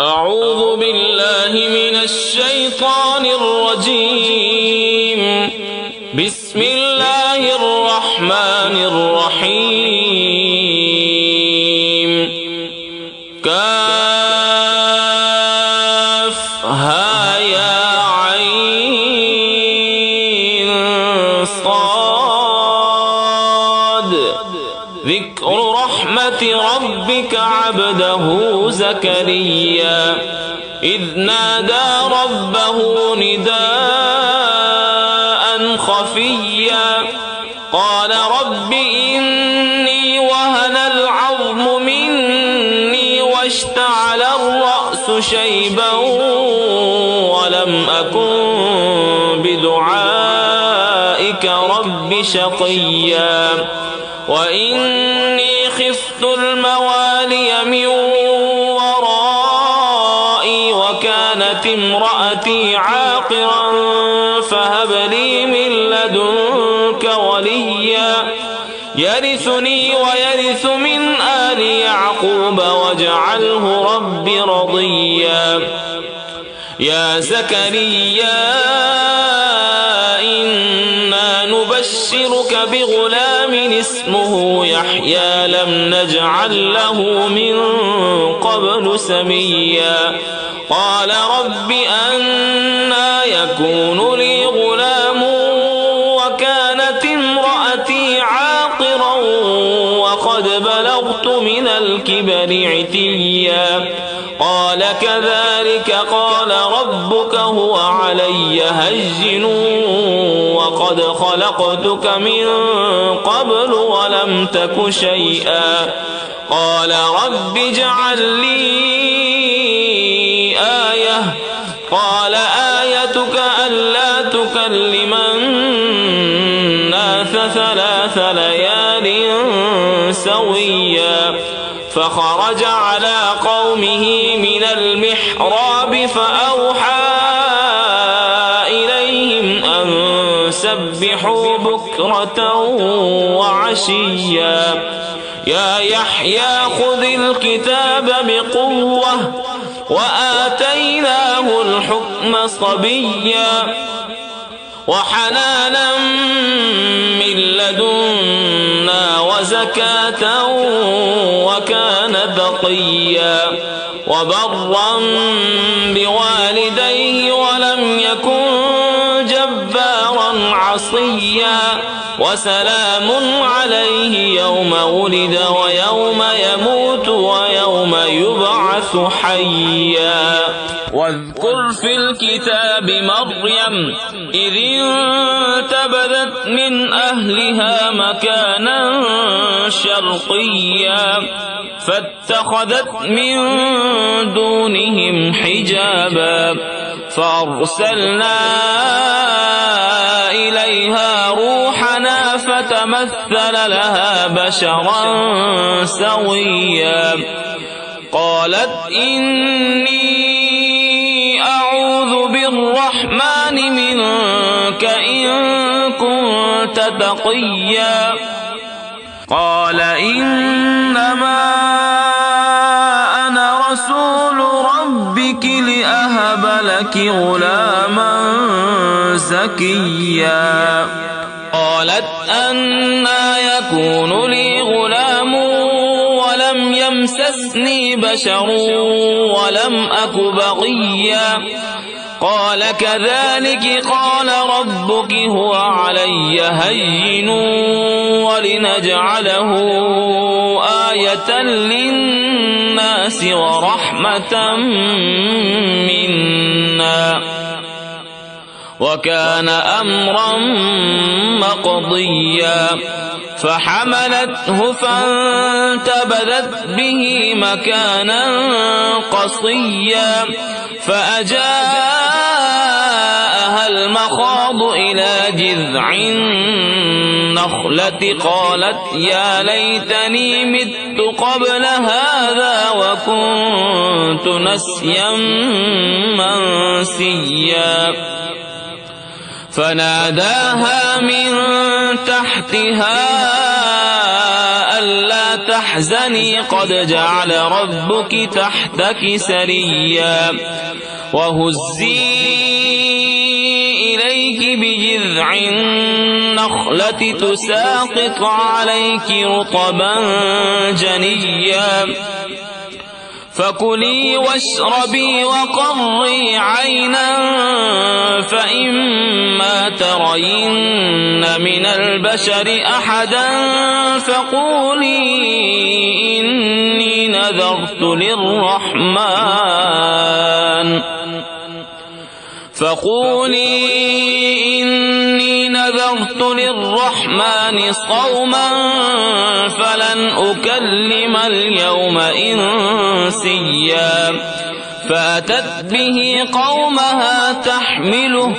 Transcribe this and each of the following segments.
أعوذ بالله من الشيطان الرجيم. بسم الله الرحمن الرحيم. كافها يا عين صاد. ذكر رحمة ربك عبده زكريا إذ نادى ربه نداء خفيا قال رب إني وهن العظم مني واشتعل الرأس شيبا ولم أكن بدعائك رب شقيا وإني خفت الموالي من ورائي وكانت امرأتي عاقرا فهب لي من لدنك وليا يرثني ويرث من آل يعقوب واجعله رب رضيا. يا زكريا إنا نبشرك بغلام اسمه يحيى لم نجعل له من قبل سميا قال رب أنى يكون لي غلام وكانت امرأتي عاقرا وقد بلغت من الكبر عتيا قال كذلك قال ربك هو علي هين وقد خلقتك من قبل ولم تك شيئا قال رب اجعل لي آية قال آيتك ألا تكلم الناس 3 ليال سويا فخرج على قومه من المحراب فأوحى إليهم أن سبحوا بكرة وعشيا يا يحيى خذ الكتاب بقوة وآتيناه الحكم صبيا وحنانا من لدنا وزكاة وكان تقيا وبرا بوالديه ولم يكن جبارا عصيا وسلام عليه يوم ولد ويوم يموت ويوم يبعث حيا. واذكر في الكتاب مريم إذ انتبذت من أهلها مكانا شرقيا فاتخذت من دونهم حجابا فأرسلنا إليها روحنا فتمثل لها بشرا سويا قالت إني أعوذ بالرحمن منك إن كنت تقيا قال إنما أنا رسول ربك لأهب لك غلاما زكيا قالت أنى يكون لي غلام ولم يمسسني بشر ولم أك بغيا قال كذلك قال ربك هو علي هين ولنجعله آية للناس ورحمة منا وكان أمرا مقضيا فحملته فانتبذت به مكانا قصيا فأجاءها المخاض إلى جذع النخلة قالت يا ليتني مت قبل هذا وكنت نسيا منسيا فناداها من تحتها ألا تحزني قد جعل ربك تحتك سريا وهزي إليك بجذع النخلة تساقط عليك رطبا جنيا فكلي واشربي وقري عينا فإما ترين من البشر أحدا فقولي إني نذرت للرحمن صوما فلن أكلم اليوم إنسيا فأتت به قومها تحمله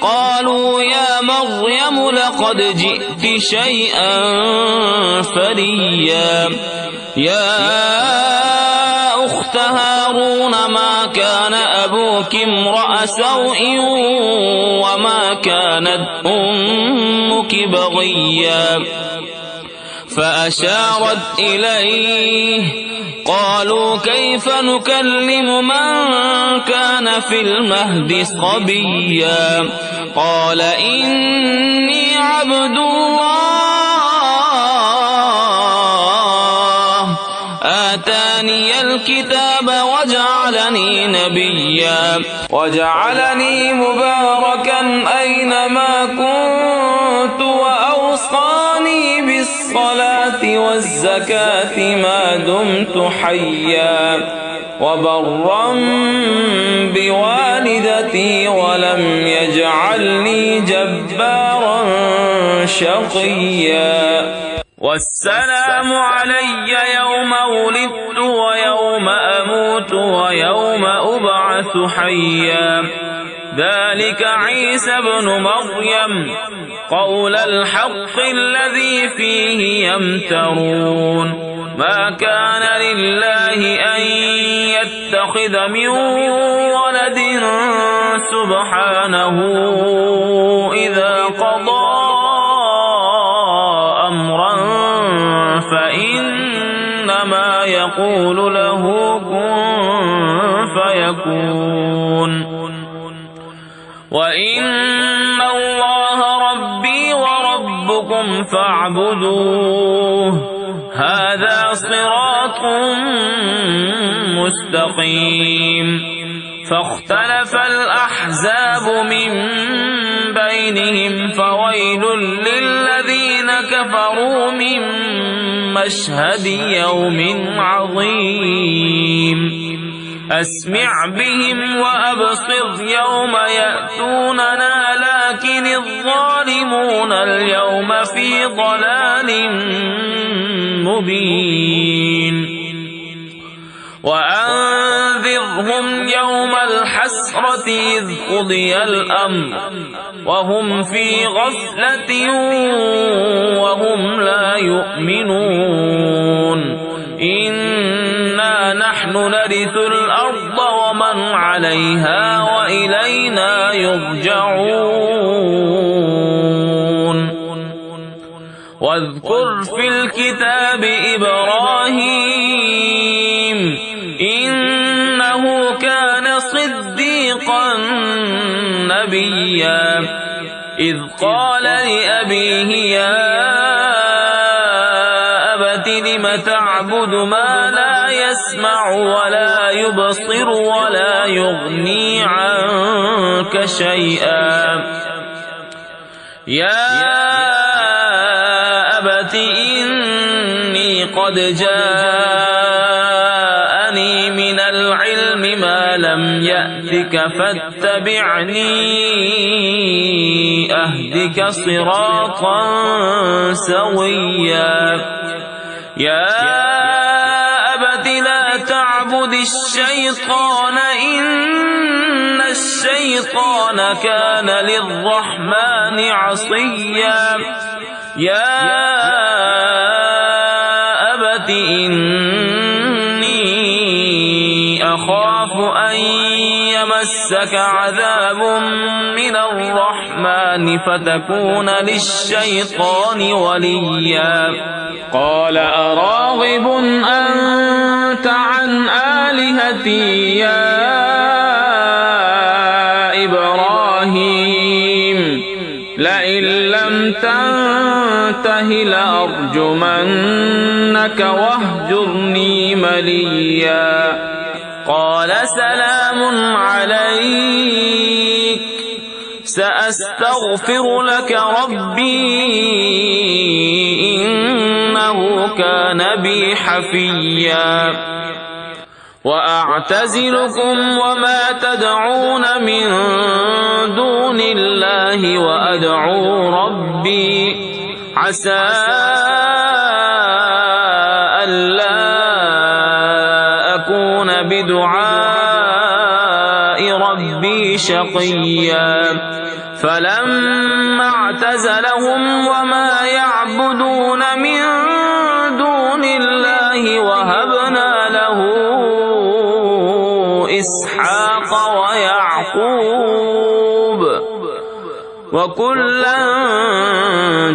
قالوا يا مريم لقد جئت شيئا فريا يا أخت هارون ما كان أبوك امرأ سوء وما كانت أمك بغيا فأشارت إليه قالوا كيف نكلم من كان في المهد صبيا قال إني عبد الله آتاني الكتاب وجعلني نبيا وجعلني مباركا أينما كنت وأوصاني بالصلاة والزكاة ما دمت حيا وبرا بوالدتي ولم يجعلني جبارا شقيا والسلام علي يوم ولدت ويوم أموت ويوم أبعث حيا ذلك عيسى ابن مريم قول الحق الذي فيه يمترون ما كان لله أن يتخذ من ولد سبحانه إذا قضى أمرا فإنما يقول له كن فيكون وإن الله ربي وربكم فاعبدوه هذا صراط مستقيم فاختلف الأحزاب من بينهم فويل للذين كفروا من مشهد يوم عظيم أسمع بهم وأبصر يوم يأتوننا لكن الظالمون اليوم في ضلال مبين وأنذرهم يوم الحسرة إذ قضي الأمر وهم في غفلة وهم لا يؤمنون إنا نحن نرث الأرض ومن عليها وإلينا يرجعون واذكر في الكتاب إبراهيم إنه كان صديقا نبيا إذ قال لأبيه يا أبت لم تعبد ما لا يسمع ولا يبصر ولا يغني عنك شيئا يا أبت إني قد جاءني من العلم ما لم يأتك فاتبعني أهدك صراطا سويا يا أبت لا تعبد الشيطان إن الشيطان كان للرحمن عصيا يا أبت إني أخاف أن يمسك عذاب من الرحمن فتكون للشيطان وليا قال أراغب أنت عن آلهتي يا إبراهيم لئن لم تنته لأرجمنك واهجرني مليا قال سلام عليك سأستغفر لك ربي إنه كان بي حفيا وأعتزلكم وما تدعون من دون الله وأدعو ربي عسى ألا أكون بدعاء ربي شقيا فلما اعتزلهم وما يعبدون من دون الله وهبنا له إسحاق ويعقوب وكلا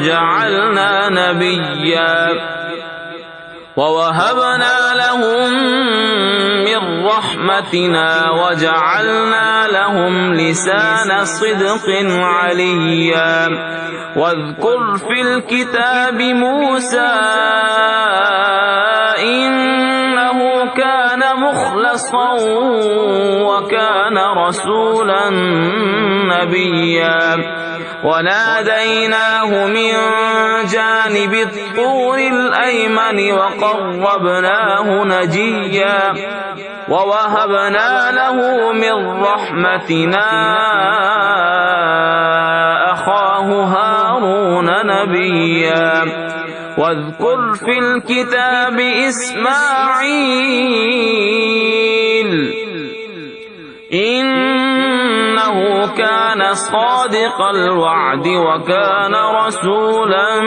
جعلنا نبيا ووهبنا لهم من رحمتنا وجعلنا لهم لسان صدق عليا واذكر في الكتاب موسى إنه كان مخلصا وكان رسولا نبيا وناديناه من جانب الطور الأيمن وقربناه نجيا ووهبنا له من رحمتنا أخاه هارون نبيا واذكر في الكتاب إسماعيل إنه كان صادق الوعد وكان رسولا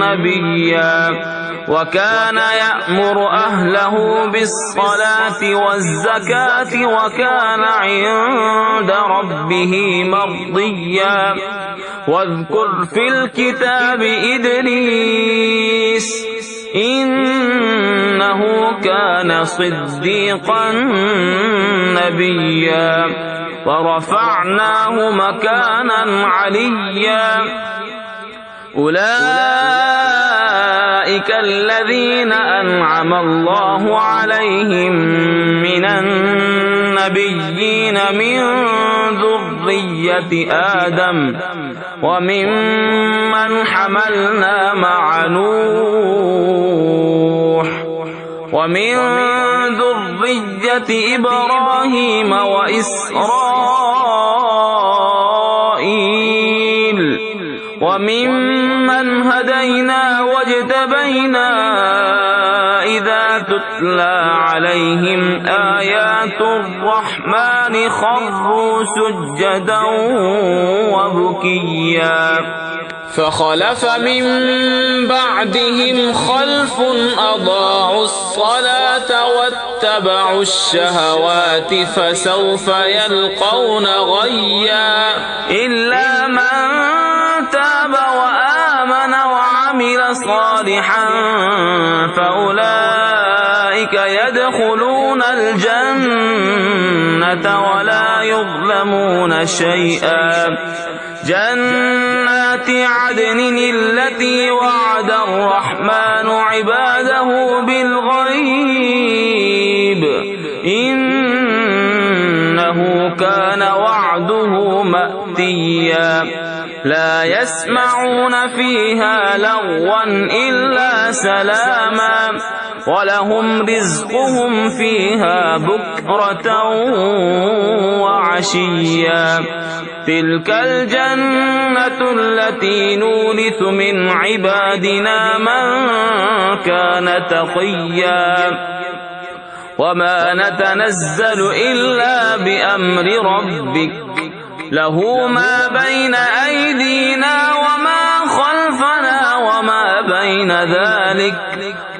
نبيا وكان يأمر أهله بالصلاة والزكاة وكان عند ربه مرضيا واذكر في الكتاب إدريس إنه كان صديقا نبيا ورفعناه مكانا عليا أولئك الذين أنعم الله عليهم من النبيين من ذرية آدم وممن حملنا مع نوح ومن ذرية إبراهيم وإسرائيل وممن هدينا واجتبينا إذا تتلى عليهم آيات الرحمن خروا سجدا وبكيا فخلف من بعدهم خلف أضاعوا الصلاة واتبعوا الشهوات فسوف يلقون غيا إلا من تاب وآمن وعمل صالحا فأولئك يدخلون الجنة ولا يظلمون شيئا جنات عدن التي وعد الرحمن عباده بالغيب إنه كان وعده مأتيا لا يسمعون فيها لغوا إلا سلاما ولهم رزقهم فيها بكرة وعشيا تلك الجنة التي نورث من عبادنا من كان تقيا وما نتنزل إلا بأمر ربك له ما بين أيدينا وما خلفنا وما بين ذلك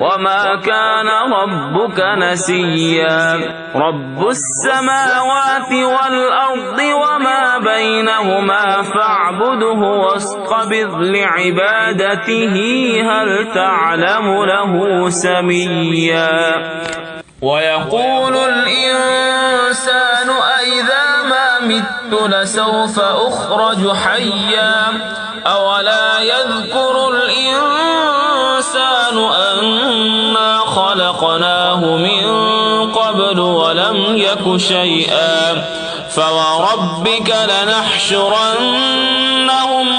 وما كان ربك نسيا رب السماوات والأرض وما بينهما فاعبده واصطبر لعبادته هل تعلم له سميا ويقول الإنسان أئذا ما مت لسوف أخرج حيا أولا يذكر الإنسان أنا خلقناه من قبل ولم يك شيئا فوربك لنحشرنهم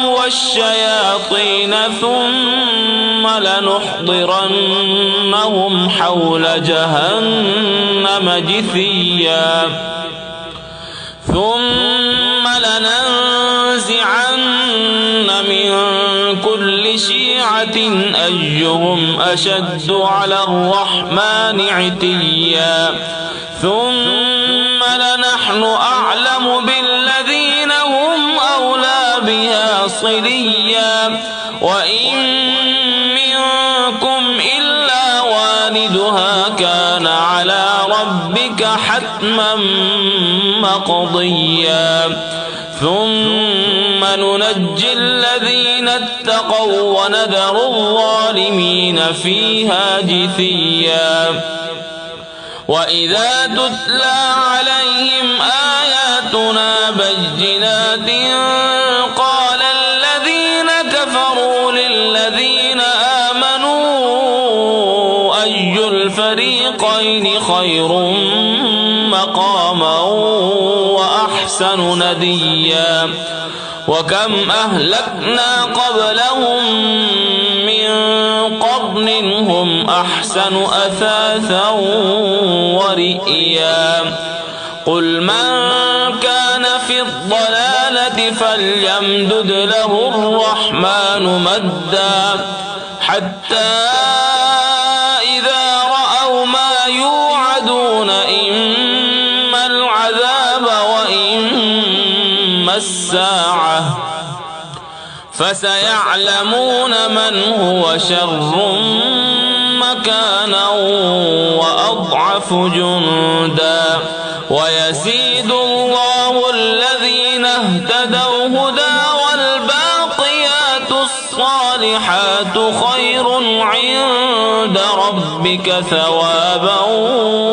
والشياطين ثم لنحضرنهم حول جهنم جثيا ثم لننزعن من كل شيعة أيهم أشد على الرحمن عتيا ثم لنحن أعلم بالذين هم أولى بها صليا وإن منكم إلا واردها كان على ربك حتما مقضيا ثم ننجي الذين اتقوا ونذر الظالمين فيها جثيا وإذا تتلى عليهم آياتنا بينات قال الذين كفروا للذين آمنوا أي الفريقين خير مقاما وأحسن نديا وكم أهلكنا قبلهم من قرن هم أحسن أثاثا ورئيا قل من كان في الضلالة فليمدد له الرحمن مدا حتى إذا رأوا ما يوعدون إما العذاب وإما الساعة فسيعلمون من هو شر مكانا وأضعف جندا ويزيد الله الذين اهتدوا هدى والباقيات الصالحات خير عند ربك ثوابا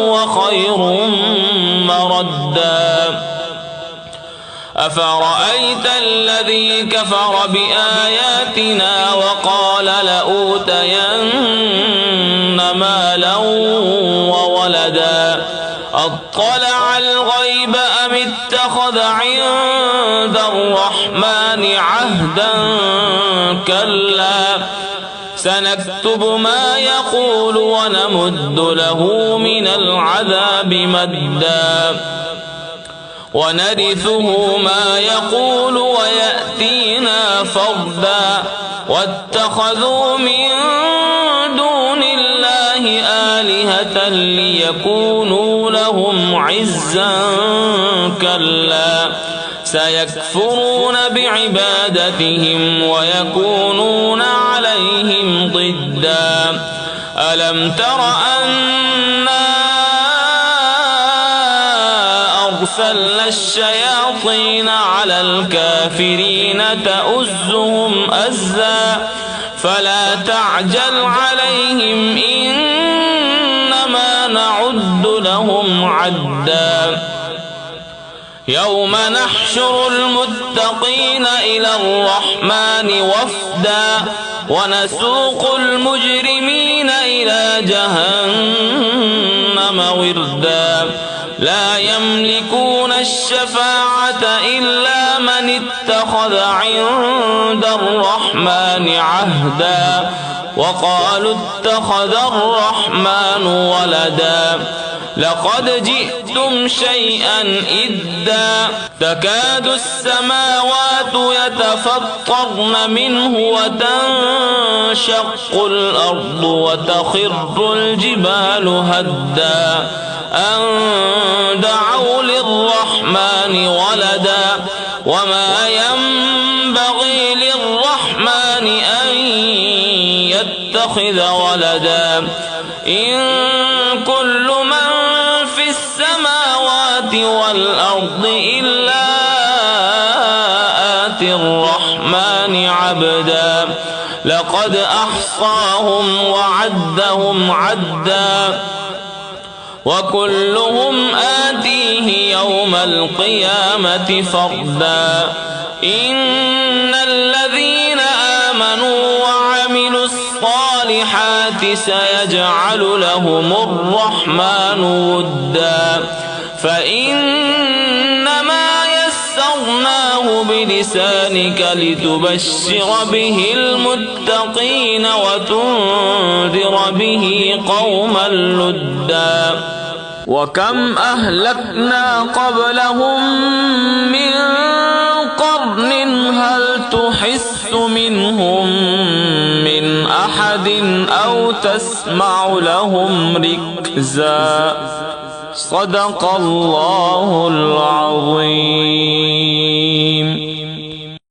وخير مردا أفرأيت الذي كفر بآياتنا وقال لأوتين مالا وولدا أطلع الغيب أم اتخذ عند الرحمن عهدا كلا سنكتب ما يقول ونمد له من العذاب مدا ونرثه ما يقول ويأتينا فردا واتخذوا من دون الله آلهة ليكونوا لهم عزا كلا سيكفرون بعبادتهم ويكونون عليهم ضدا ألم تر أنا أرسلنا الشياطين على الكافرين تؤزهم أزا فلا تعجل عليهم إنما نعد لهم عدا يوم نحشر المتقين إلى الرحمن وفدا ونسوق المجرمين إلى جهنم وردا لا يملكون الشفاعة إلا من اتخذ عند الرحمن عهدا وقالوا اتخذ الرحمن ولدا لقد جئتم شيئا إدا تكاد السماوات يتفطرن منه وتنشق الأرض وتخر الجبال هدا أن دعوا للرحمن ولدا وما ينبغي للرحمن أن يتخذ يتخذ ولدا إن كل من في السماوات والأرض إلا آتي الرحمن عبدا لقد أحصاهم وعدهم عدا وكلهم آتيه يوم القيامة فردا إن الذين آمنوا وعملوا الصالحات سيجعل لهم الرحمن ودا فإنما يسرناه بلسانك لتبشر به المتقين وتنذر به قوما لدا وكم أهلكنا قبلهم من قرن هل تحس منهم من أحد أو تسمع لهم ركزا صدق الله العظيم.